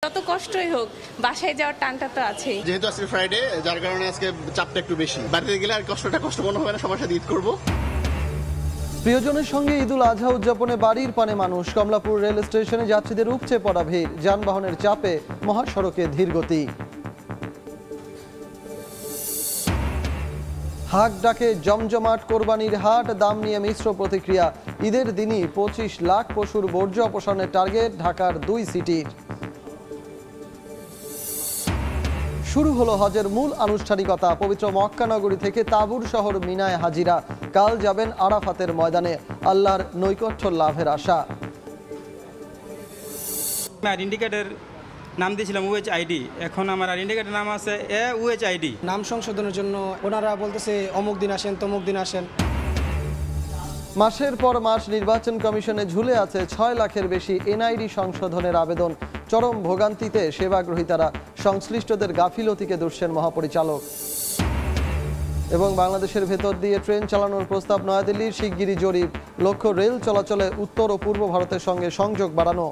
যত কষ্টই হোক বাসায় যাওয়ার টানটা তো আছেই। যেহেতু আজকে ফ্রাইডে, যার কারণে আজকে চাপটা একটু বেশি। বাড়িতে গেলে আর কষ্ট মনে হবে না, সবার সাথে ঈদ করবো। প্রিয়জনের সঙ্গে ঈদুল আজহা উদযাপনে বাড়ির পানে মানুষ। কমলাপুর রেল স্টেশনে যাত্রীদের উপচে পড়া ভিড়, যানবাহনের চাপে মহাসড়কে ধীরগতি। হাক ডাকে জমজমাট কোরবানির হাট, দাম নিয়ে মিশ্র প্রতিক্রিয়া। ঈদের দিনই 25 লাখ পশুর বর্জ্য অপসারণের টার্গেট ঢাকার 2 সিটির। শুরু হলো হজের মূল আনুষ্ঠানিকতা। পবিত্র মক্কা নগরী থেকে তাবুর শহর মিনায় হাজিরা। কাল যাবেন আরাফাতের ময়দানে, আল্লাহর নৈকট্য লাভের আশা। আইডেন্টি কার্ডের নাম দিয়েছিলাম ওএইচ আইডি, এখন আমার আইডেন্টি কার্ডের নাম আছে ওএইচ আইডি। নাম সংশোধনের জন্য ওনারা বলতেছে অমুক দিন আসেন তমুক দিন আসেন। মাসের পর মাস নির্বাচন কমিশনে ঝুলে আছে 6 লাখের বেশি এনআইডি সংশোধনের আবেদন। চরম ভোগান্তিতে সেবাগ্রহীতারা, সংশ্লিষ্টদের গাফিলতিকে দুষছেন মহাপরিচালক। এবং বাংলাদেশের ভেতর দিয়ে ট্রেন চালানোর প্রস্তাব নয়াদিল্লির, শিগগিরই জরিপ। লক্ষ্য রেল চলাচলে উত্তর ও পূর্ব ভারতের সঙ্গে সংযোগ বাড়ানো।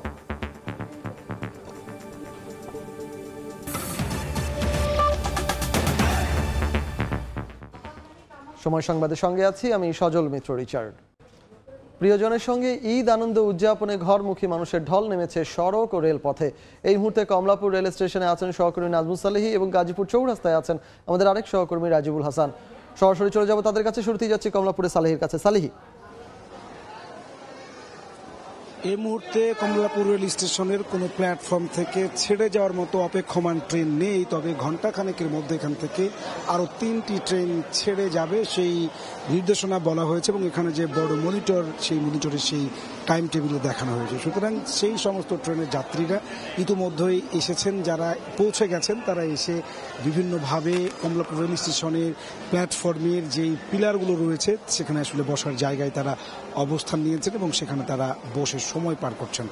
সময় সংবাদের সঙ্গে আছি আমি সজল মিত্র রিচার্ড। প্রিয়জনের সঙ্গে ঈদ আনন্দ উদযাপনে ঘরমুখী মানুষের ঢল নেমেছে সড়ক ও রেলপথে। এই মুহূর্তে কমলাপুর রেল স্টেশনে আছেন সহকর্মী নাজমুস সালেহী এবং গাজীপুর চৌরাস্তায় আছেন আমাদের আরেক সহকর্মী রাজিবুল হাসান। সরাসরি চলে যাব তাদের কাছে। শুরুতেই যাচ্ছি কমলাপুরে সালেহীর কাছে। সালেহী, এই মুহূর্তে কমলাপুর রেল স্টেশনের কোনো প্ল্যাটফর্ম থেকে ছেড়ে যাওয়ার মতো অপেক্ষমান ট্রেন নেই, তবে ঘণ্টাখানেকের মধ্যে এখান থেকে আরও 3টি ট্রেন ছেড়ে যাবে সেই নির্দেশনা বলা হয়েছে এবং এখানে যে বড় মনিটর, সেই মনিটরে সেই টাইম টেবিলে দেখানো হয়েছে। সুতরাং সেই সমস্ত ট্রেনের যাত্রীরা ইতিমধ্যেই এসেছেন, যারা পৌঁছে গেছেন তারা এসে বিভিন্নভাবে কমলাপুর রেল স্টেশনের প্ল্যাটফর্মের যেই পিলারগুলো রয়েছে সেখানে আসলে বসার জায়গায় তারা অবস্থান নিয়েছেন এবং সেখানে তারা বসে সময় পার করছেন।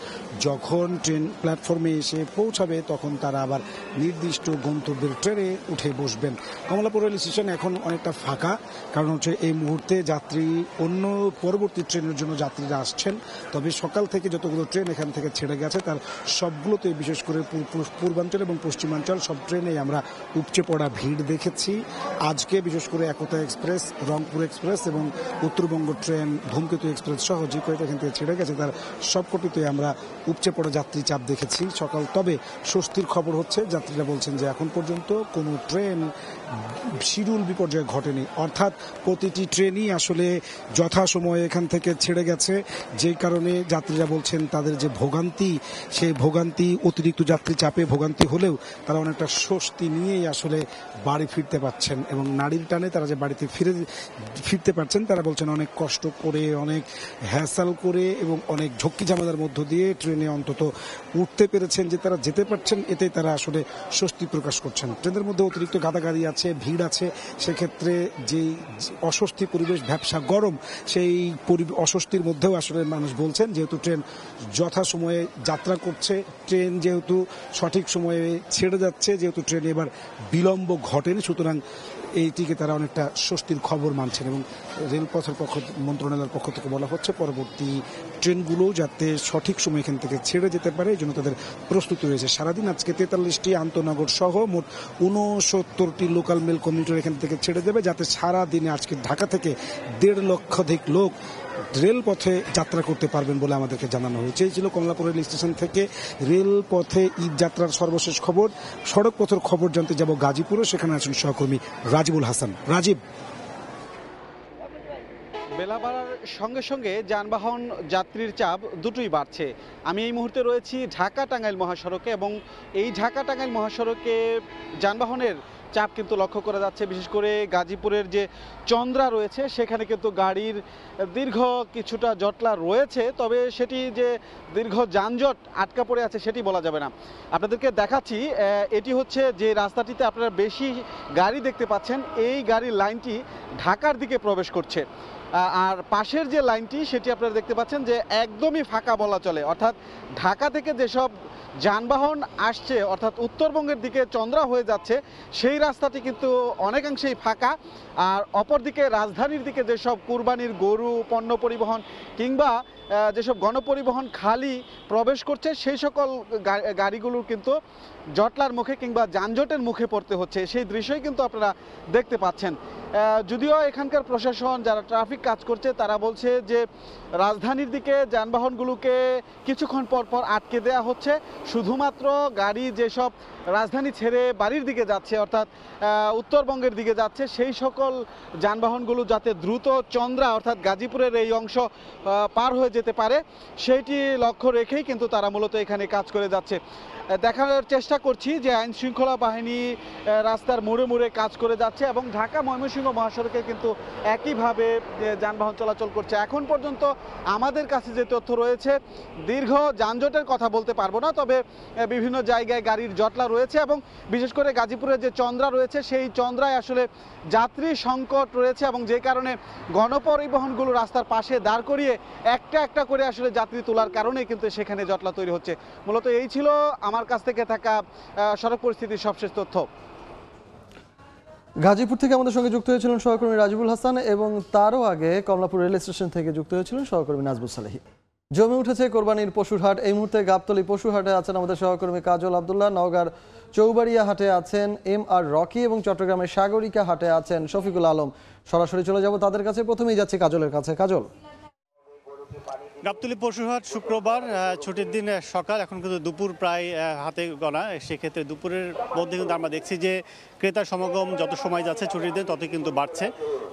যখন ট্রেন প্ল্যাটফর্মে এসে পৌঁছাবে তখন তারা আবার নির্দিষ্ট গন্তব্যের ট্রেনে উঠে বসবেন। কমলাপুর রেল স্টেশন এখন অনেকটা ফাঁকা, কারণ হচ্ছে এই মুহূর্তে যাত্রী অন্য পরবর্তী ট্রেনের জন্য যাত্রীরা আসছেন। তবে সকাল থেকে যতগুলো ট্রেন এখান থেকে ছেড়ে গেছে তার সবগুলোতে, বিশেষ করে পূর্বাঞ্চল এবং পশ্চিমাঞ্চল সব ট্রেনেই আমরা উপচে পড়া ভিড় দেখেছি। আজকে বিশেষ করে একতা এক্সপ্রেস, রংপুর এক্সপ্রেস এবং উত্তরবঙ্গ ট্রেন ধূমকেতু এক্সপ্রেস সহ যে কয়টা এখান থেকে ছেড়ে গেছে তার সবকটিতে আমরা উপচে পড়া যাত্রী চাপ দেখেছি সকাল। তবে স্বস্তির খবর হচ্ছে, যাত্রীরা বলছেন যে এখন পর্যন্ত কোনো ট্রেন শিডিউল বিপর্যয় ঘটেনি, অর্থাৎ প্রতিটি ট্রেনই আসলে যথাসময়ে এখান থেকে ছেড়ে গেছে। যেই কারণে যাত্রীরা বলছেন তাদের যে ভোগান্তি, সেই ভোগান্তি, অতিরিক্ত যাত্রী চাপে ভোগান্তি হলেও তারা অনেকটা স্বস্তি নিয়েই আসলে বাড়ি ফিরতে পারছেন এবং নাড়ির টানে তারা যে বাড়িতে ফিরতে পারছেন তারা বলছেন অনেক কষ্ট করে, অনেক হ্যাসাল করে এবং অনেক ঝক্কি ঝামেলার মধ্য দিয়ে ট্রেনে অন্তত উঠতে পেরেছেন, যে তারা যেতে পারছেন, এতে তারা আসলে স্বস্তি প্রকাশ করছেন। ট্রেনের মধ্যে অতিরিক্ত গাদাগাদি আছে, ভিড় আছে, সেক্ষেত্রে যেই অস্বস্তি পরিবেশ, ভ্যাপসা গরম, সেই অস্বস্তির মধ্যেও আসলে মানুষ বলছেন যেহেতু ট্রেন যথাসময়ে যাত্রা করছে, ট্রেন যেহেতু সঠিক সময়ে ছেড়ে যাচ্ছে, যেহেতু ট্রেনে এবার বিলম্ব ঘটেনি, সুতরাং এইটিকে তারা অনেকটা স্বস্তির খবর মানছেন। এবং রেলপথের মন্ত্রণালয়ের পক্ষ থেকে বলা হচ্ছে পরবর্তী ট্রেনগুলো যাতে সঠিক সময় এখান থেকে ছেড়ে যেতে পারে, এই জন্য তাদের প্রস্তুতি রয়েছে। সারাদিন আজকে 43টি আন্তনগর সহ মোট 69টি লোকাল মেল কমিউটার এখান থেকে ছেড়ে দেবে, যাতে সারাদিনে আজকে ঢাকা থেকে 1.5 লক্ষাধিক লোক রেলপথে যাত্রা করতে পারবেন বলে আমাদেরকে জানানো হয়েছে। এই ছিল কমলাপুর রেল স্টেশন থেকে রেলপথে ঈদ যাত্রার সর্বশেষ খবর। সড়ক পথের খবর জানতে যাব গাজীপুরে, সেখানে আছেন সহকর্মী রাজিবুল হাসান। রাজীব, বেলা বাড়ার সঙ্গে সঙ্গে যানবাহন যাত্রীর চাপ দুটোই বাড়ছে। আমি এই মুহূর্তে রয়েছি ঢাকা টাঙ্গাইল মহাসড়কে এবং এই ঢাকা টাঙ্গাইল মহাসড়কে যানবাহনের চাপ কিন্তু লক্ষ্য করা যাচ্ছে। বিশেষ করে গাজীপুরের যে চন্দ্রা রয়েছে সেখানে কিন্তু গাড়ির দীর্ঘ কিছুটা জটলা রয়েছে, তবে সেটি যে দীর্ঘ যানজট আটকা পড়ে আছে সেটি বলা যাবে না। আপনাদেরকে দেখাচ্ছি, এটি হচ্ছে যে রাস্তাটিতে আপনারা বেশি গাড়ি দেখতে পাচ্ছেন, এই গাড়ির লাইনটি ঢাকার দিকে প্রবেশ করছে। আর পাশের যে লাইনটি সেটি আপনারা দেখতে পাচ্ছেন যে একদমই ফাঁকা বলা চলে, অর্থাৎ ঢাকা থেকে যেসব যানবাহন আসছে অর্থাৎ উত্তরবঙ্গের দিকে চন্দ্রা হয়ে যাচ্ছে সেই রাস্তাটি কিন্তু অনেকাংশেই ফাঁকা। আর অপরদিকে রাজধানীর দিকে যেসব কুরবানির গরু, পণ্য পরিবহন কিংবা যেসব গণপরিবহন খালি প্রবেশ করছে সেই সকল গাড়িগুলোর কিন্তু জটলার মুখে কিংবা যানজটের মুখে পড়তে হচ্ছে, সেই দৃশ্যই কিন্তু আপনারা দেখতে পাচ্ছেন। যদিও এখানকার প্রশাসন যারা ট্রাফিক কাজ করছে তারা বলছে যে রাজধানীর দিকে যানবাহনগুলোকে কিছুক্ষণ পর পর আটকে দেওয়া হচ্ছে, শুধুমাত্র গাড়ি যেসব রাজধানী ছেড়ে বাড়ির দিকে যাচ্ছে অর্থাৎ উত্তরবঙ্গের দিকে যাচ্ছে সেই সকল যানবাহনগুলো যাতে দ্রুত চন্দ্রা অর্থাৎ গাজীপুরের এই অংশ পার হয়ে যেতে পারে সেইটি লক্ষ্য রেখেই কিন্তু তারা মূলত এখানে কাজ করে যাচ্ছে। দেখানোর চেষ্টা করছি যে আইন শৃঙ্খলা বাহিনী রাস্তার মোড়ে মোড়ে কাজ করে যাচ্ছে এবং ঢাকা ময়মনসিংহ মহাসড়কে কিন্তু একইভাবে যানবাহন চলাচল করছে। এখন পর্যন্ত আমাদের কাছে যে তথ্য রয়েছে, দীর্ঘ যানজটের কথা বলতে পারবো না, তবে বিভিন্ন জায়গায় গাড়ির জটলা রয়েছে এবং বিশেষ করে গাজীপুরের যে চন্দ্রা রয়েছে সেই চন্দ্রায় আসলে যাত্রী সংকট রয়েছে এবং যে কারণে গণপরিবহনগুলো রাস্তার পাশে দাঁড় করিয়ে একটা একটা করে আসলে যাত্রী তোলার কারণে কিন্তু সেখানে জটলা তৈরি হচ্ছে। মূলত এই ছিল আমার কাছ থেকে থাকা সড়ক পরিস্থিতির সবশেষ তথ্য। গাজীপুর থেকে আমাদের সঙ্গে যুক্ত হয়েছিলেন সহকর্মী রাজিবুল হাসান এবং তারও আগে কমলাপুর রেল স্টেশন থেকে যুক্ত হয়েছিলেন সহকর্মী নাজবুল সালেহী। জমে উঠেছে কোরবানির পশুর হাট। এই মুহূর্তে গাবতলী পশুর হাটে আছেন আমাদের সহকর্মী কাজল আব্দুল্লাহ, নওগাঁর চৌবাড়িয়া হাটে আছেন MR রকি এবং চট্টগ্রামের সাগরিকা হাটে আছেন শফিকুল আলম। সরাসরি চলে যাব তাদের কাছে, প্রথমেই যাচ্ছি কাজলের কাছে। কাজল, গাবতলী পশুহাট শুক্রবার ছুটির দিন সকাল, এখন কিন্তু দুপুর প্রায় হাতে গোনা। সেক্ষেত্রে দুপুরের মধ্যে কিন্তু আমরা দেখছি যে ক্রেতার সমাগম যত সময় যাচ্ছে ছুটির দিন ততই কিন্তু বাড়ছে।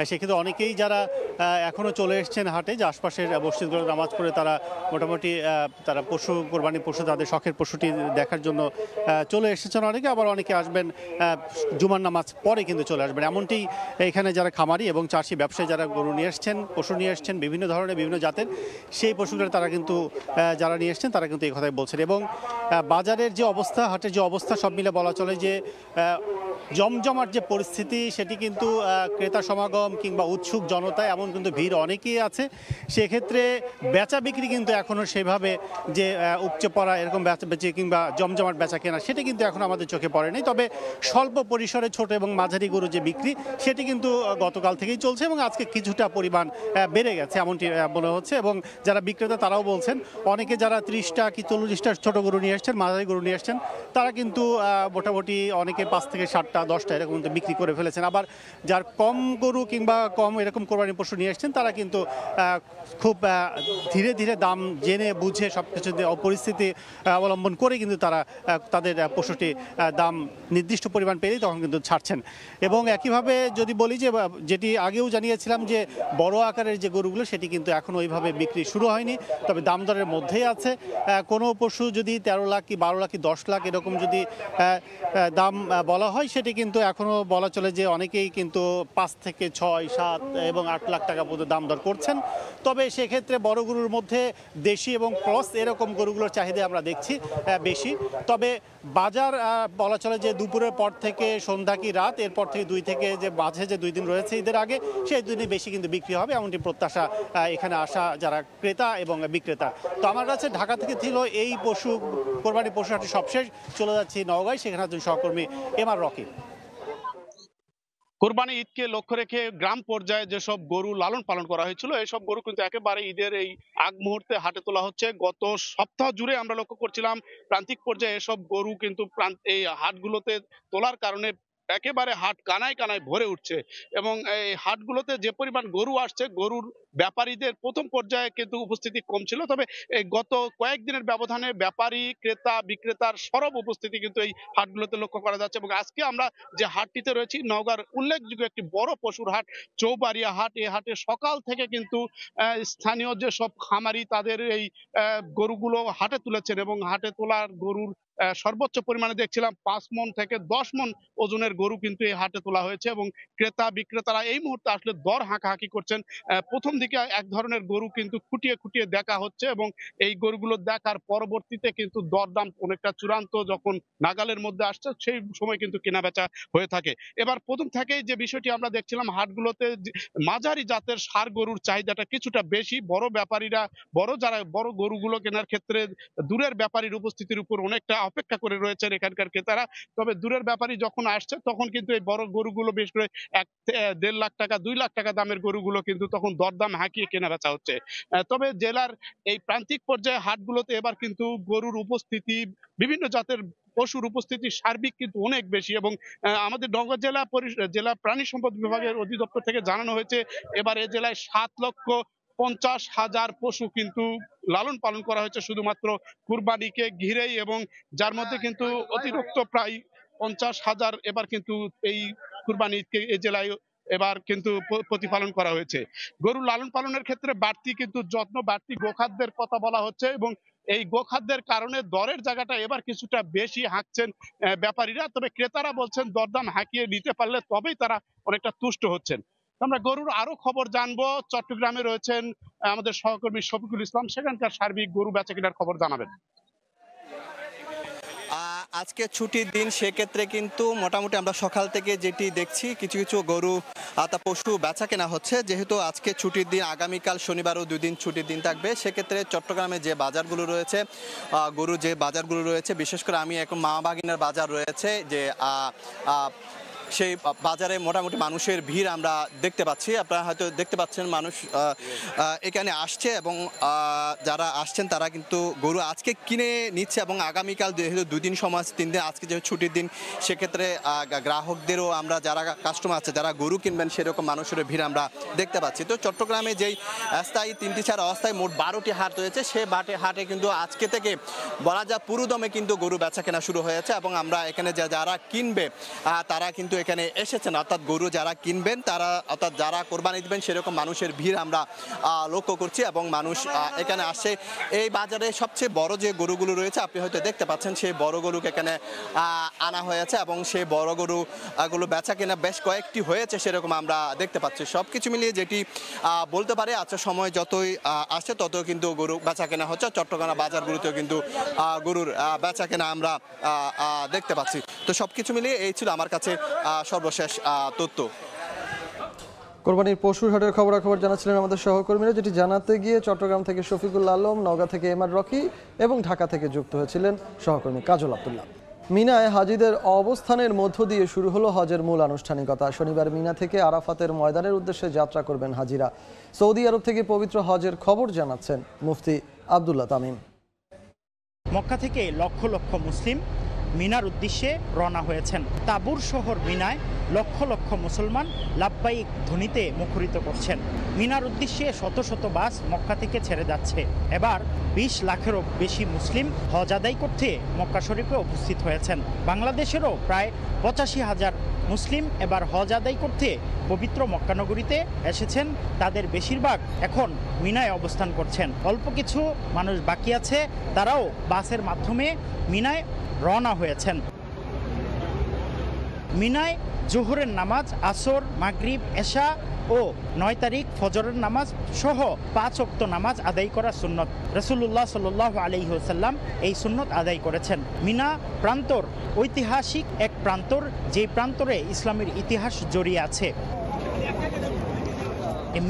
সেক্ষেত্রে অনেকেই যারা এখনও চলে এসছেন হাটে, যে আশপাশের মসজিদগুলো নামাজ পড়ে তারা মোটামুটি তারা পশু কোরবানি পশু তাদের শখের পশুটি দেখার জন্য চলে এসেছেন অনেকে, আবার অনেকে আসবেন জুমার নামাজ পরে কিন্তু চলে আসবেন। এমনটি এখানে যারা খামারি এবং চাষি ব্যবসায়ী যারা গরু নিয়ে এসছেন, পশু নিয়ে এসছেন বিভিন্ন ধরনের বিভিন্ন জাতের, সেই পশুগুলো তারা কিন্তু যারা নিয়ে এসছেন তারা কিন্তু এই কথাই বলছেন। এবং বাজারের যে অবস্থা, হাটের যে অবস্থা, সব মিলে বলা চলে যে জমজমাট যে পরিস্থিতি সেটি কিন্তু ক্রেতা সমাগম কিংবা উৎসুক জনতা এমন কিন্তু ভিড় অনেকেই আছে। সেক্ষেত্রে বেচা বিক্রি কিন্তু এখনও সেভাবে যে উপচে পড়া এরকম বেচা বেচি কিংবা জমজমাট বেচা কেনা সেটি কিন্তু এখন আমাদের চোখে পড়েনি। তবে স্বল্প পরিসরে ছোট এবং মাঝারি গরু যে বিক্রি সেটি কিন্তু গতকাল থেকেই চলছে এবং আজকে কিছুটা পরিমাণ বেড়ে গেছে এমনটি মনে হচ্ছে। এবং যারা বিক্রেতা তারাও বলছেন অনেকে যারা 30টা কি 40টা ছোট গরু নিয়ে এসছেন, মাঝারি গরু নিয়ে এসছেন, তারা কিন্তু মোটামুটি অনেকে 5 থেকে 7টা 10টা এরকম কিন্তু বিক্রি করে ফেলেছেন। আবার যার কম গরু কিংবা কম এরকম কোরবানি পশু নিয়ে এসছেন তারা কিন্তু খুব ধীরে ধীরে দাম জেনে বুঝে সব কিছু পরিস্থিতি অবলম্বন করে কিন্তু তারা তাদের পশুটি দাম নির্দিষ্ট পরিমাণ পেলেই তখন কিন্তু ছাড়ছেন। এবং একইভাবে যদি বলি যে যেটি আগেও জানিয়েছিলাম যে বড় আকারের যে গরুগুলো সেটি কিন্তু এখন ওইভাবে বিক্রি শুরু হয়নি, তবে দাম দরের মধ্যেই আছে। কোনো পশু যদি 13 লাখ কি 12 লাখ কি 10 লাখ এরকম যদি দাম বলা হয় সেটি কিন্তু এখনও বলা চলে যে অনেকেই কিন্তু 5 থেকে 6, 7 এবং 8 লাখ টাকা পর্যন্ত দাম দর করছেন। তবে সেক্ষেত্রে বড় গরুর মধ্যে দেশি এবং ক্রস এরকম গরুগুলোর চাহিদা আমরা দেখছি বেশি। তবে বাজার বলা চলে যে দুপুরের পর থেকে সন্ধ্যা কি রাত, এরপর থেকে 2 থেকে যে মাঝে যে 2 দিন রয়েছে ঈদের আগে, সেই 2 দিনে বেশি কিন্তু বিক্রি হবে এমনটি প্রত্যাশা এখানে আসা যারা ক্রেতা এবং বিক্রেতা। তো আমার কাছে ঢাকা থেকে ছিল এই পশু কোরবানি পশু হাটে সবশেষ। চলে যাচ্ছি নওগাঁয়, সেখানে একজন সহকর্মী MR রকি। কোরবানি ঈদকে লক্ষ্য রেখে গ্রাম পর্যায়ে যেসব গরু লালন পালন করা হয়েছিল এইসব গরু কিন্তু একেবারে ঈদের এই আগ মুহূর্তে হাটে তোলা হচ্ছে। গত সপ্তাহ জুড়ে আমরা লক্ষ্য করছিলাম প্রান্তিক পর্যায়ে এসব গরু কিন্তু এই হাটগুলোতে তোলার কারণে একেবারে হাট কানায় কানায় ভরে উঠছে এবং এই হাটগুলোতে যে পরিমাণ গরু আসছে, গরুর ব্যাপারীদের প্রথম পর্যায়ে কিন্তু উপস্থিতি কম ছিল, তবে এই গত কয়েকদিনের ব্যবধানে ব্যাপারী ক্রেতা বিক্রেতার সরব উপস্থিতি কিন্তু এই হাটগুলোতে লক্ষ্য করা যাচ্ছে। এবং আজকে আমরা যে হাটটিতে রয়েছি নওগাঁর উল্লেখযোগ্য একটি বড় পশুর হাট চৌবাড়িয়া হাট। এই হাটে সকাল থেকে কিন্তু স্থানীয় যে সব খামারি তাদের এই গরুগুলো হাটে তুলেছেন এবং হাটে তোলার গরুর সর্বোচ্চ পরিমাণে দেখছিলাম 5 মণ থেকে 10 মণ ওজনের গরু কিন্তু এই হাটে তোলা হয়েছে এবং ক্রেতা বিক্রেতারা এই মুহূর্তে আসলে দর হাঁকাহাঁকি করছেন। প্রথম দিকে এক ধরনের গরু কিন্তু খুঁটিয়ে খুঁটিয়ে দেখা হচ্ছে এবং এই গরুগুলো দেখার পরবর্তীতে কিন্তু দরদাম অনেকটা চূড়ান্ত যখন নাগালের মধ্যে আসছে সেই সময় কিন্তু কেনাবেচা হয়ে থাকে। এবার প্রথম থেকেই যে বিষয়টি আমরা দেখছিলাম হাটগুলোতে মাঝারি জাতের ষাঁড় গরুর চাহিদাটা কিছুটা বেশি। বড় ব্যাপারীরা যারা বড় গরুগুলো কেনার ক্ষেত্রে দূরের ব্যাপারীর উপস্থিতির উপর অনেকটা অপেক্ষা করে রয়েছেন এখানকার ক্রেতারা। তবে দূরের ব্যাপারী যখন আসছে তখন কিন্তু এই বড় গরুগুলো বেশ করে 1.5 লাখ টাকা 2 লাখ টাকা দামের গরুগুলো কিন্তু তখন দরদাম হাঁকিয়ে কেনা বেচা হচ্ছে। তবে জেলার এই প্রান্তিক পর্যায়ে হাটগুলোতে এবার কিন্তু গরুর উপস্থিতি, বিভিন্ন জাতের পশুর উপস্থিতি সার্বিক কিন্তু অনেক বেশি এবং আমাদের নওগাঁ জেলা প্রাণী সম্পদ বিভাগের অধিদপ্তর থেকে জানানো হয়েছে এবার এ জেলায় 7,50,000 পশু কিন্তু লালন পালন করা হয়েছে শুধুমাত্র কুরবানিকে ঘিরেই, এবং যার মধ্যে কিন্তু অতিরিক্ত প্রায় 50,000 এবার কিন্তু এই কুরবানিকে এই জেলায় এবার কিন্তু প্রতিপালন করা হয়েছে। গরু লালন পালনের ক্ষেত্রে বাড়তি কিন্তু যত্ন, বাড়তি গোখাদ্যের কথা বলা হচ্ছে এবং এই গোখাদ্যের কারণে দরের জায়গাটা এবার কিছুটা বেশি হাঁকছেন ব্যাপারীরা। তবে ক্রেতারা বলছেন দরদাম হাঁকিয়ে নিতে পারলে তবেই তারা অনেকটা তুষ্ট হচ্ছেন। আমরা গরুর আরো খবর জানবো। চট্টগ্রামে রয়েছেন আমাদের সহকর্মী শফিকুল ইসলাম, সেখানকার সার্বিক গরু বেচা কেনার খবর জানাবেন। আজকে ছুটির দিন, সেক্ষেত্রে কিন্তু মোটামুটি আমরা সকাল থেকে যেটি দেখছি কিছু কিছু গরু তা পশু বেচা কেনা হচ্ছে। যেহেতু আজকে ছুটির দিন, আগামীকাল শনিবারও 2 দিন ছুটির দিন থাকবে, সেক্ষেত্রে চট্টগ্রামে যে বাজারগুলো রয়েছে, গরু যে বাজারগুলো রয়েছে, বিশেষ করে আমি এখন মা বাগিনার বাজার রয়েছে যে সেই বাজারে মোটামুটি মানুষের ভিড় আমরা দেখতে পাচ্ছি। আপনারা হয়তো দেখতে পাচ্ছেন মানুষ এখানে আসছে এবং যারা আসছেন তারা কিন্তু গরু আজকে কিনে নিচ্ছে এবং আগামীকাল যেহেতু 2 দিন সময়, 3 দিন, আজকে যেহেতু ছুটির দিন, সেক্ষেত্রে গ্রাহকদেরও আমরা যারা কাস্টমার আছে যারা গরু কিনবেন সেরকম মানুষের ভিড় আমরা দেখতে পাচ্ছি। তো চট্টগ্রামে যেই স্থায়ী 3টি ছাড়া অস্থায়ী মোট 12টি হাট রয়েছে, সে হাটে কিন্তু আজকে থেকে বলা যায় পুরোদমে কিন্তু গরু বেচা কেনা শুরু হয়েছে এবং আমরা এখানে যারা কিনবে তারা কিন্তু এখানে এসেছেন, অর্থাৎ গরু যারা কিনবেন তারা, অর্থাৎ যারা কোরবানি দিবেন সেরকম মানুষের ভিড় আমরা লক্ষ্য করছি এবং মানুষ এখানে আসছে। এই বাজারে সবচেয়ে বড় যে গরুগুলো রয়েছে আপনি হয়তো দেখতে পাচ্ছেন, সেই বড় গরুকে এখানে আনা হয়েছে এবং সেই বড় গরুগুলো বেচা কেনা বেশ কয়েকটি হয়েছে সেরকম আমরা দেখতে পাচ্ছি। সব কিছু মিলিয়ে যেটি বলতে পারে আচ্ছা, সময় যতই আসছে তত কিন্তু গরু বেচা কেনা হচ্ছে। চট্টগ্রাম বাজারগুলোতেও কিন্তু গরুর বেচা কেনা আমরা দেখতে পাচ্ছি। তো সব কিছু মিলিয়ে এই ছিল আমার কাছে সর্বশেষ তথ্য। কোরবানির পশুর হাটের খবরাখবর জানাচ্ছিলেন আমাদের সহকর্মীরা, যেটি জানাতে গিয়ে চট্টগ্রাম থেকে শফিকুল আলম, নওগাঁ থেকে এমআর রকি এবং ঢাকা থেকে যুক্ত হয়েছিলেন সহকর্মী কাজল আব্দুল্লাহ। মিনায় হাজিদের অবস্থানের মধ্য দিয়ে শুরু হলো হজের মূল আনুষ্ঠানিকতা। শনিবার মিনা থেকে আরাফাতের ময়দানের উদ্দেশ্যে যাত্রা করবেন হাজিরা। সৌদি আরব থেকে পবিত্র হজের খবর জানাচ্ছেন মুফতি আব্দুল্লাহ তামিম। মক্কা থেকে লক্ষ লক্ষ মুসলিম মিনার উদ্দেশ্যে রওনা হয়েছেন। তাবুর শহর মিনায় লক্ষ লক্ষ মুসলমান লাব্বাইক ধ্বনিতে মুখরিত করছেন। মিনার উদ্দেশ্যে শত শত বাস মক্কা থেকে ছেড়ে যাচ্ছে। এবার 20 লাখেরও বেশি মুসলিম হজ আদায় করতে মক্কা শরীফে উপস্থিত হয়েছেন। বাংলাদেশেরও প্রায় 85,000 মুসলিম এবার হজ আদায় করতে পবিত্র মক্কানগরীতে এসেছেন। তাদের বেশিরভাগ এখন মিনায় অবস্থান করছেন। অল্প কিছু মানুষ বাকি আছে, তারাও বাসের মাধ্যমে মিনায় রওনা হয়েছেন। মিনায় জোহরের নামাজ, আসর, মাগরিব, এশা ও 9 তারিখ ফজরের নামাজ সহ 5 ওয়াক্ত নামাজ আদায় করা সুন্নত। রাসূলুল্লাহ সাল্লাল্লাহু আলাইহি ওয়াসাল্লাম এই সুন্নত আদায় করেছেন। মিনা প্রান্তর ঐতিহাসিক এক প্রান্তর, যে প্রান্তরে ইসলামের ইতিহাস জড়িয়ে আছে।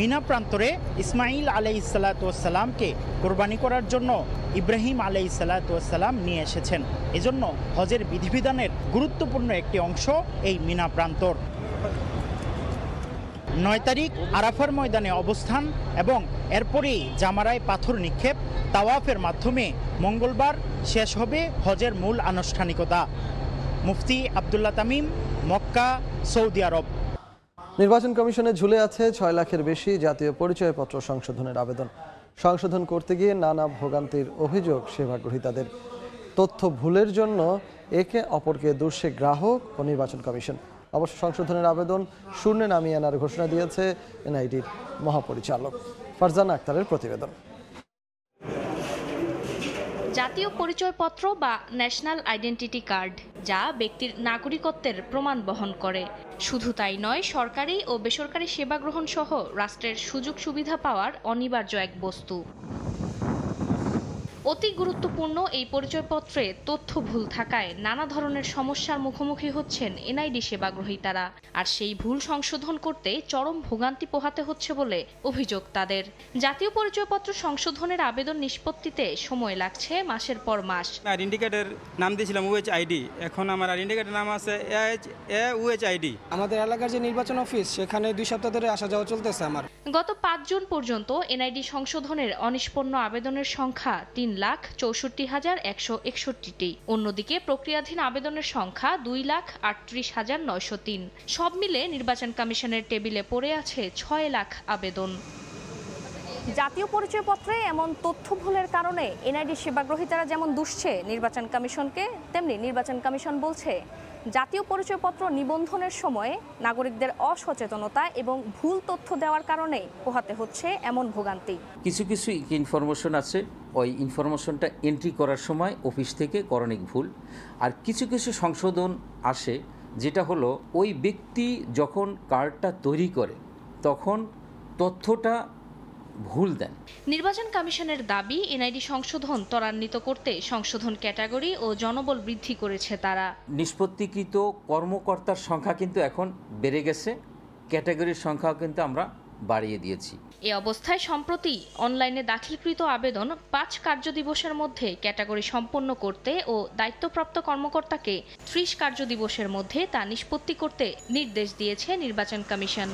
মিনা প্রান্তরে ইসমাইল আলাইহিসসালামকে কোরবানি করার জন্য ইব্রাহিম আলাইহিসসালাম নিয়ে এসেছেন। এজন্য হজের বিধিবিধানের গুরুত্বপূর্ণ একটি অংশ এই মিনা প্রান্তর। 9 তারিখ আরাফার ময়দানে অবস্থান এবং এরপরেই জামারায় পাথর নিক্ষেপ, তাওয়াফের মাধ্যমে মঙ্গলবার শেষ হবে হজের মূল আনুষ্ঠানিকতা। মুফতি আব্দুল্লাহ তামিম, মক্কা, সৌদি আরব। নির্বাচন কমিশনে ঝুলে আছে 6 লাখের বেশি জাতীয় পরিচয়পত্র সংশোধনের আবেদন। সংশোধন করতে গিয়ে নানা ভোগান্তির অভিযোগ সেবাগ্রহীতাদের। তথ্য ভুলের জন্য একে অপরকে দোষে গ্রাহক ও নির্বাচন কমিশন। অবশ্য সংশোধনের আবেদন শূন্যে নামিয়ে আনার ঘোষণা দিয়েছে এনআইডির মহাপরিচালক। ফারজানা আক্তারের প্রতিবেদন। জাতীয় পরিচয়পত্র বা ন্যাশনাল আইডেন্টিটি কার্ড, যা ব্যক্তির নাগরিকত্বের প্রমাণ বহন করে। শুধু তাই নয়, সরকারি ও বেসরকারি সেবা গ্রহণ সহ রাষ্ট্রের সুযোগ সুবিধা পাওয়ার অনিবার্য এক বস্তু। অতি গুরুত্বপূর্ণ এই পরিচয়পত্রে তথ্য ভুল থাকায় নানা ধরনের সমস্যার মুখোমুখি হচ্ছেন এনআইডি সেবাগ্রহীতারা। আর সেই ভুল সংশোধন করতে চরম ভোগান্তি পোহাতে হচ্ছে বলে অভিযোগ তাদের। জাতীয় পরিচয়পত্র সংশোধনের আবেদন নিষ্পত্তিতে সময় লাগছে মাসের পর মাস। আইডেন্টি কার্ডের নাম দিয়েছিলাম UHID, এখন আমার আইডেন্টি কার্ডের নাম আছে UHID। আমাদের এলাকার যে নির্বাচন অফিস, সেখানে 2 সপ্তাহ ধরে আসা যাওয়া চলতেছে আমার। গত 5 জুন পর্যন্ত এনআইডি সংশোধনের অনিষ্পন্ন আবেদনের সংখ্যা 3,64,161টি। অন্যদিকে প্রক্রিয়াধীন আবেদনের সংখ্যা 2,38,903। সব মিলে নির্বাচন কমিশনের টেবিলে পড়ে আছে 6 লাখ আবেদন। জাতীয় পরিচয়পত্রে এমন তথ্য ভুলের কারণে এনআইডি সেবাগ্রহীতারা যেমন দুষছে নির্বাচন কমিশনকে, তেমনি নির্বাচন কমিশন বলছে জাতীয় পরিচয়পত্র নিবন্ধনের সময়ে নাগরিকদের অসচেতনতা এবং ভুল তথ্য দেওয়ার কারণে পোহাতে হচ্ছে এমন ভোগান্তি। কিছু কিছু ইনফরমেশন আছে, ওই ইনফরমেশনটা এন্ট্রি করার সময় অফিস থেকে করণিক ভুল, আর কিছু কিছু সংশোধন আসে যেটা হলো ওই ব্যক্তি যখন কার্ডটা তৈরি করে তখন তথ্যটা ভুল দেন। নির্বাচন কমিশনের দাবি, এনআইডি সংশোধন ত্বরান্বিত করতে সংশোধন ক্যাটাগরি ও জনবল বৃদ্ধি করেছে তারা। নিষ্পত্তিকৃত কর্মকর্তার সংখ্যা কিন্তু এখন বেড়ে গেছে, ক্যাটাগরির সংখ্যাও কিন্তু আমরা বাড়িয়ে দিয়েছি। এ অবস্থায় সম্প্রতি অনলাইনে দাখিলকৃত আবেদন 5 কার্যদিবসের মধ্যে ক্যাটাগরি সম্পন্ন করতে ও দায়িত্বপ্রাপ্ত কর্মকর্তাকে 30 কার্যদিবসের মধ্যে তা নিষ্পত্তি করতে নির্দেশ দিয়েছে নির্বাচন কমিশন।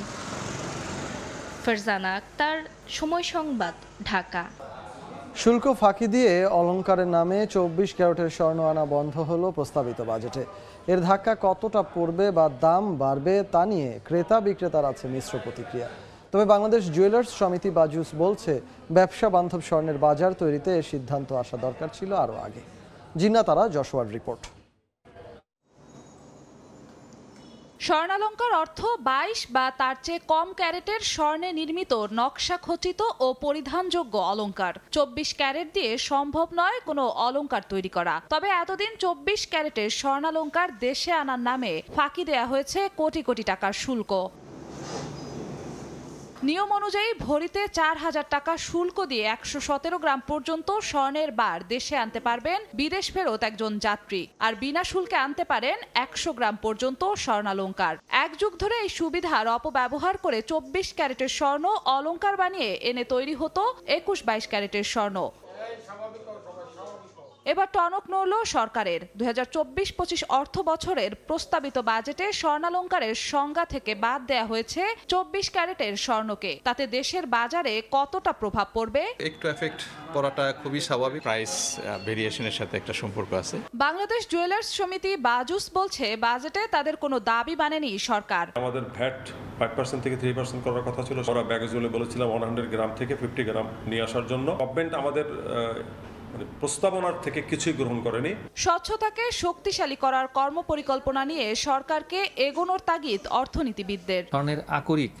ফারজানা আক্তার, সময় সংবাদ, ঢাকা। শুল্ক ফাঁকি দিয়ে অলংকারের নামে 24 ক্যারেটের স্বর্ণ আনা বন্ধ হলো প্রস্তাবিত বাজেটে। এর ধাক্কা কতটা পড়বে বা দাম বাড়বে তা নিয়ে ক্রেতা বিক্রেতার আছে মিশ্র প্রতিক্রিয়া। তবে বাংলাদেশ জুয়েলার্স সমিতি বাজুস বলছে, ব্যবসা বান্ধব স্বর্ণের বাজার তৈরিতে এর সিদ্ধান্ত আসা দরকার ছিল আরও আগে। জিন্নাতারা, যশোয়ার রিপোর্ট। স্বর্ণালঙ্কার অর্থ 22 বা তার চেয়ে কম ক্যারেটের স্বর্ণে নির্মিত নকশা খচিত ও পরিধানযোগ্য অলংকার। 24 ক্যারেট দিয়ে সম্ভব নয় কোনো অলংকার তৈরি করা। তবে এতদিন 24 ক্যারেটের স্বর্ণালঙ্কার দেশে আনার নামে ফাঁকি দেয়া হয়েছে কোটি কোটি টাকার শুল্ক। নিয়ম অনুযায়ী ভরিতে 4,000 টাকা শুল্ক দিয়ে 117 গ্রাম পর্যন্ত স্বর্ণের বার দেশে আনতে পারবেন বিদেশ ফেরত একজন যাত্রী, আর বিনা শুল্কে আনতে পারেন 100 গ্রাম পর্যন্ত স্বর্ণালঙ্কার। এক যুগ ধরে এই সুবিধার অপব্যবহার করে 24 ক্যারেটের স্বর্ণ অলংকার বানিয়ে এনে তৈরি হতো 21-22 ক্যারেটের স্বর্ণ। এবার টনক নড়ল সরকারের। 2024-25 অর্থ বছরের প্রস্তাবিত বাজেটে স্বর্ণালঙ্কারের সংজ্ঞা থেকে বাদ দেয়া হয়েছে 24 ক্যারেটের স্বর্ণকে। তাতে দেশের বাজারে কতটা প্রভাব পড়বে? একটু এফেক্ট পড়াটা খুবই স্বাভাবিক, প্রাইস ভেরিয়েশনের সাথে একটা সম্পর্ক আছে। বাংলাদেশ জুয়েলার্স সমিতি বাজুস বলছে, বাজেটে তাদের কোনো দাবি মানেনি সরকার। আমাদের ভ্যাট 5% থেকে 3% করার কথা ছিল। আমরা ব্যাগেজ বলেছিলাম 100 গ্রাম থেকে 50 গ্রাম নিয়ে আসার জন্য। গভর্নমেন্ট আমাদের প্রস্তাবনার থেকে কিছুই গ্রহণ করেনি। স্বচ্ছতাকে শক্তিশালী করার কর্মপরিকল্পনা নিয়ে সরকারকে এগোনোর তাগিদ অর্থনীতিবিদদের। স্বর্ণের আকরিক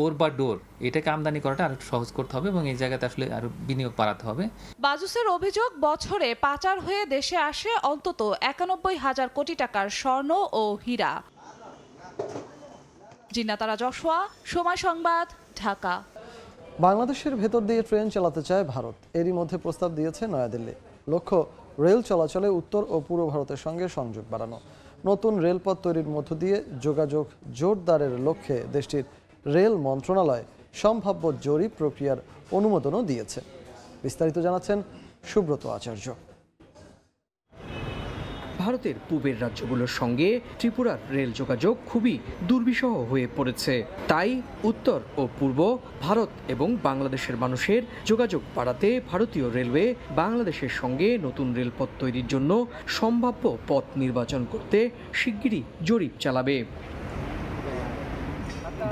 ওর বা ডোর এটাকে আমদানি করাটা আরো সহজ করতে হবে এবং এই জায়গাতে আসলে আরো বিনিয়োগ বাড়াতে হবে। বাজুসের অভিযোগ, বছরে পাচার হয়ে দেশে আসে অন্তত 91,000 কোটি টাকার স্বর্ণ ও হীরা। জিন্নাতারা, যশোয়া, সময় সংবাদ, ঢাকা। বাংলাদেশের ভেতর দিয়ে ট্রেন চালাতে চায় ভারত। এরই মধ্যে প্রস্তাব দিয়েছে নয়াদিল্লি। লক্ষ্য, রেল চলাচলে উত্তর ও পূর্ব ভারতের সঙ্গে সংযোগ বাড়ানো। নতুন রেলপথ তৈরির মধ্য দিয়ে যোগাযোগ জোরদারের লক্ষ্যে দেশটির রেল মন্ত্রণালয় সম্ভাব্য জরিপ প্রক্রিয়ার অনুমোদনও দিয়েছে। বিস্তারিত জানাচ্ছেন সুব্রত আচার্য। ভারতের পূবের রাজ্যগুলোর সঙ্গে ত্রিপুরার রেল যোগাযোগ খুবই দুর্বিষহ হয়ে পড়েছে। তাই উত্তর ও পূর্ব ভারত এবং বাংলাদেশের মানুষের যোগাযোগ বাড়াতে ভারতীয় রেলওয়ে বাংলাদেশের সঙ্গে নতুন রেলপথ তৈরির জন্য সম্ভাব্য পথ নির্বাচন করতে শিগগিরই জরিপ চালাবে।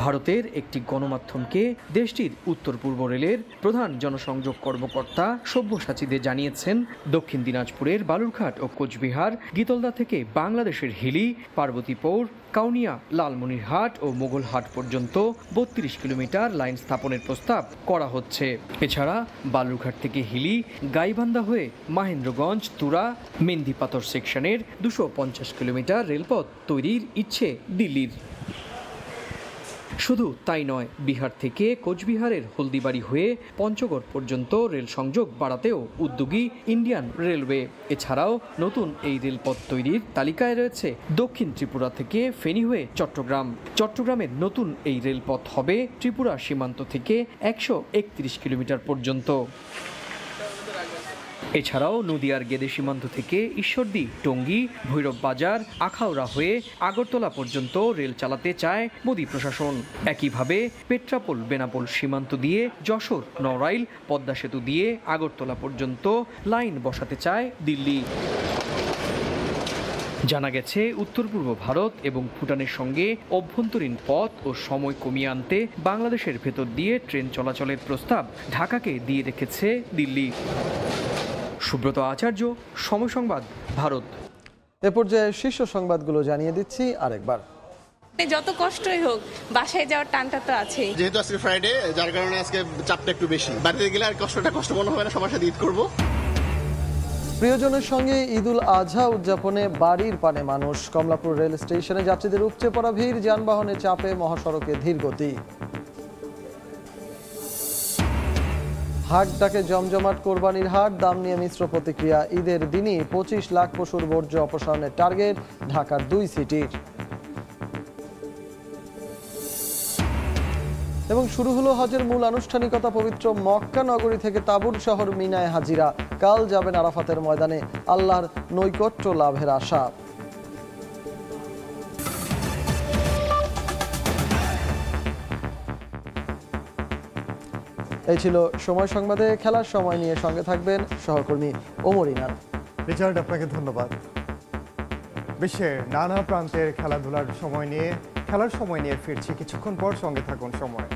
ভারতের একটি গণমাধ্যমকে দেশটির উত্তর পূর্ব রেলের প্রধান জনসংযোগ কর্মকর্তা সব্যসাচী দে জানিয়েছেন, দক্ষিণ দিনাজপুরের বালুরঘাট ও কোচবিহার গীতলদা থেকে বাংলাদেশের হিলি, পার্বতীপুর, কাউনিয়া, লালমনিরহাট ও মোগলহাট পর্যন্ত ৩২ কিলোমিটার লাইন স্থাপনের প্রস্তাব করা হচ্ছে। এছাড়া বালুরঘাট থেকে হিলি, গাইবান্ধা হয়ে মাহেন্দ্রগঞ্জ, তুরা, মেন্দিপাথর সেকশনের 250 কিলোমিটার রেলপথ তৈরির ইচ্ছে দিল্লির। শুধু তাই নয়, বিহার থেকে কোচবিহারের হলদিবাড়ি হয়ে পঞ্চগড় পর্যন্ত রেল সংযোগ বাড়াতেও উদ্যোগী ইন্ডিয়ান রেলওয়ে। এছাড়াও নতুন এই রেলপথ তৈরির তালিকায় রয়েছে দক্ষিণ ত্রিপুরা থেকে ফেনী হয়ে চট্টগ্রাম। চট্টগ্রামের নতুন এই রেলপথ হবে ত্রিপুরা সীমান্ত থেকে 131 কিলোমিটার পর্যন্ত। এছাড়াও নদিয়ার গেদে সীমান্ত থেকে ঈশ্বরদী, টঙ্গী, ভৈরব বাজার, আখাউড়া হয়ে আগরতলা পর্যন্ত রেল চালাতে চায় মোদি প্রশাসন। একইভাবে পেট্রাপোল বেনাপোল সীমান্ত দিয়ে যশোর, নড়াইল, পদ্মা সেতু দিয়ে আগরতলা পর্যন্ত লাইন বসাতে চায় দিল্লি। জানা গেছে, উত্তর পূর্ব ভারত এবং ভুটানের সঙ্গে অভ্যন্তরীণ পথ ও সময় কমিয়ে আনতে বাংলাদেশের ভেতর দিয়ে ট্রেন চলাচলের প্রস্তাব ঢাকাকে দিয়ে রেখেছে দিল্লি। সুব্রত আচার্য, সময় সংবাদ, ভারত। এ পর্যায়ে শীর্ষ সংবাদগুলো জানিয়ে দিচ্ছি আরেকবার। যত কষ্টই হোক বাসায় যাওয়ার টানটা তো আছেই। যেহেতু আজকে ফ্রাইডে, যার কারণে আজকে চাপটা একটু বেশি। বাড়িতে গেলে আর কষ্ট মনে হবে না, সবার সাথে ঈদ করবো। প্রিয়জনের সঙ্গে ঈদুল আজহা উদযাপনে বাড়ির পানে মানুষ। কমলাপুর রেল স্টেশনে যাত্রীদের উপচে পড়া ভিড়, যানবাহনের চাপে মহাসড়কে ধীর গতি। হাট ডাকে জমজমাট কোরবানির হাট, দাম নিয়ে মিশ্র প্রতিক্রিয়া। ঈদের দিনই 25 লাখ পশুর বর্জ্য অপসারণের টার্গেট ঢাকার 2 সিটির। এবং শুরু হলো হজের মূল আনুষ্ঠানিকতা। পবিত্র মক্কা নগরী থেকে তাবুর শহর মিনায় হাজিরা। কাল যাবেন আরাফাতের ময়দানে, আল্লাহর নৈকট্য লাভের আশা। এই ছিল সময় সংবাদে। খেলার সময় নিয়ে সঙ্গে থাকবেন সহকর্মী ওমর ইনান। রিচার্ড, আপনাকে ধন্যবাদ। বিশ্বের নানা প্রান্তের খেলার সময় নিয়ে ফিরছি কিছুক্ষণ পর। সঙ্গে থাকুন সময়।